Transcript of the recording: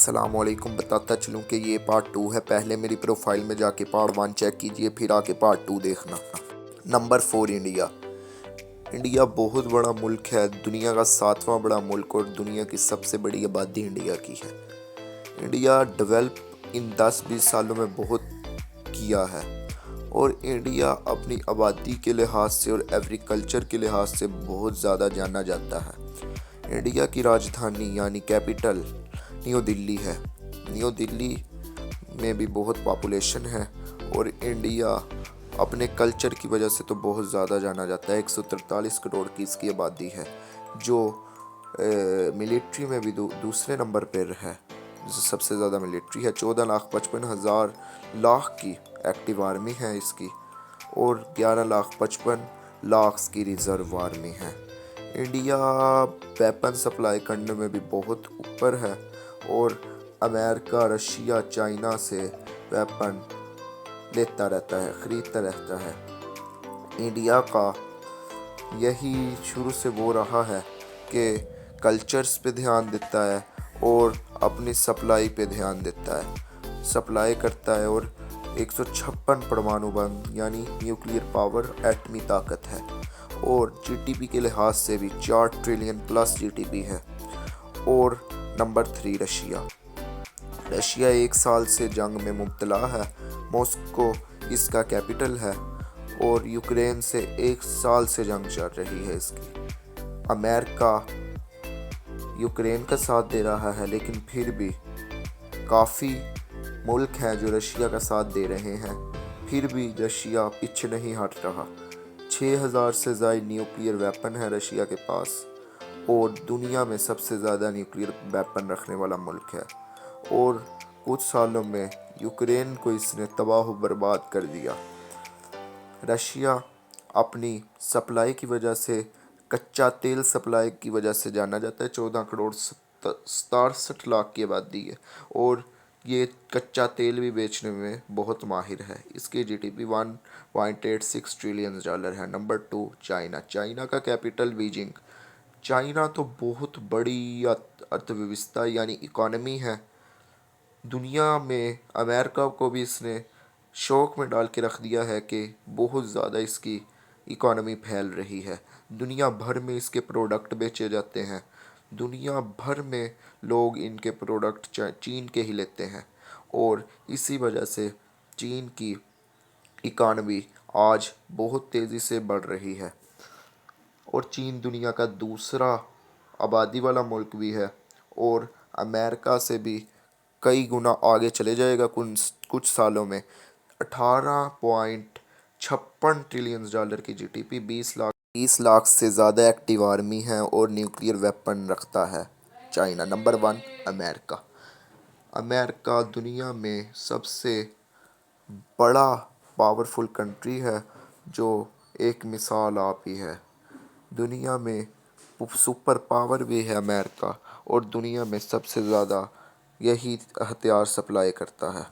السلام علیکم، بتاتا چلوں کہ یہ پارٹ 2 ہے۔ پہلے میری پروفائل میں جا کے پارٹ 1 چیک کیجئے، پھر آ کے پارٹ 2 دیکھنا۔ Number 4 India. انڈیا بہت بڑا ملک ہے، دنیا کا 7واں بڑا ملک، اور دنیا کی سب سے بڑی آبادی انڈیا کی ہے۔ انڈیا ڈیولپ ان 10-20 سالوں میں بہت کیا ہے، اور انڈیا اپنی آبادی کے لحاظ سے اور ایگریکلچر کے لحاظ سے بہت زیادہ جانا جاتا ہے۔ انڈیا کی راجدھانی یعنی کیپٹل نیو دلی ہے۔ نیو دلی میں بھی بہت پاپولیشن ہے، اور انڈیا اپنے کلچر کی وجہ سے تو بہت زیادہ جانا جاتا ہے۔ 143 کروڑ کی اس کی آبادی ہے، جو ملٹری میں بھی دوسرے نمبر پر ہے، سب سے زیادہ ملٹری ہے۔ 14,55,000 کی ایکٹیو آرمی ہے اس کی، اور 11,55,000 کی ریزرو آرمی ہے۔ انڈیا ویپن سپلائی کرنے میں بھی بہت اوپر ہے، اور امریکہ، رشیا، چائنا سے ویپن لیتا رہتا ہے، خریدتا رہتا ہے۔ انڈیا کا یہی شروع سے وہ رہا ہے کہ کلچرز پہ دھیان دیتا ہے اور اپنی سپلائی پہ دھیان دیتا ہے، سپلائی کرتا ہے، اور 156 پرمانو بم یعنی نیوکلیئر پاور ایٹمی طاقت ہے، اور جی ٹی پی کے لحاظ سے بھی 4 trillion plus G D P ہے۔ اور نمبر 3 رشیا۔ رشیا 1 سال سے جنگ میں مبتلا ہے، ماسکو اس کا کیپٹل ہے، اور یوکرین سے 1 سال سے جنگ چل رہی ہے اس کی۔ امریکہ یوکرین کا ساتھ دے رہا ہے، لیکن پھر بھی کافی ملک ہیں جو رشیا کا ساتھ دے رہے ہیں، پھر بھی رشیا پیچھے نہیں ہٹ رہا۔ 6,000 سے زائد نیوکلیئر ویپن ہے رشیا کے پاس، اور دنیا میں سب سے زیادہ نیوکلیئر ویپن رکھنے والا ملک ہے، اور کچھ سالوں میں یوکرین کو اس نے تباہ و برباد کر دیا۔ رشیا اپنی سپلائی کی وجہ سے، کچا تیل سپلائی کی وجہ سے جانا جاتا ہے۔ 14,67,00,000 کی آبادی ہے، اور یہ کچا تیل بھی بیچنے میں بہت ماہر ہے۔ اس کی جی ٹی پی $1.86 ٹریلین ہے۔ Number 2 China. چائنا کا کیپٹل بیجنگ۔ چائنا تو بہت بڑی ارتھ ویوستھا یعنی اکانومی ہے۔ دنیا میں امریکہ کو بھی اس نے شوق میں ڈال کے رکھ دیا ہے کہ بہت زیادہ اس کی اکانومی پھیل رہی ہے۔ دنیا بھر میں اس کے پروڈکٹ بیچے جاتے ہیں، دنیا بھر میں لوگ ان کے پروڈکٹ چین کے ہی لیتے ہیں، اور اسی وجہ سے چین کی اکانومی آج بہت تیزی سے بڑھ رہی ہے، اور چین دنیا کا دوسرا آبادی والا ملک بھی ہے، اور امریکہ سے بھی کئی گنا آگے چلے جائے گا کچھ سالوں میں۔ 18.56 ٹریلین ڈالر کی جی ٹی پی، 20 لاکھ سے زیادہ ایکٹیو آرمی ہے، اور نیوکلیئر ویپن رکھتا ہے چائنا۔ نمبر 1 امریکہ۔ امریکہ دنیا میں سب سے بڑا پاورفل کنٹری ہے، جو ایک مثال آپ ہی ہے۔ دنیا میں سپر پاور بھی ہے امریکہ، اور دنیا میں سب سے زیادہ یہی ہتھیار سپلائی کرتا ہے۔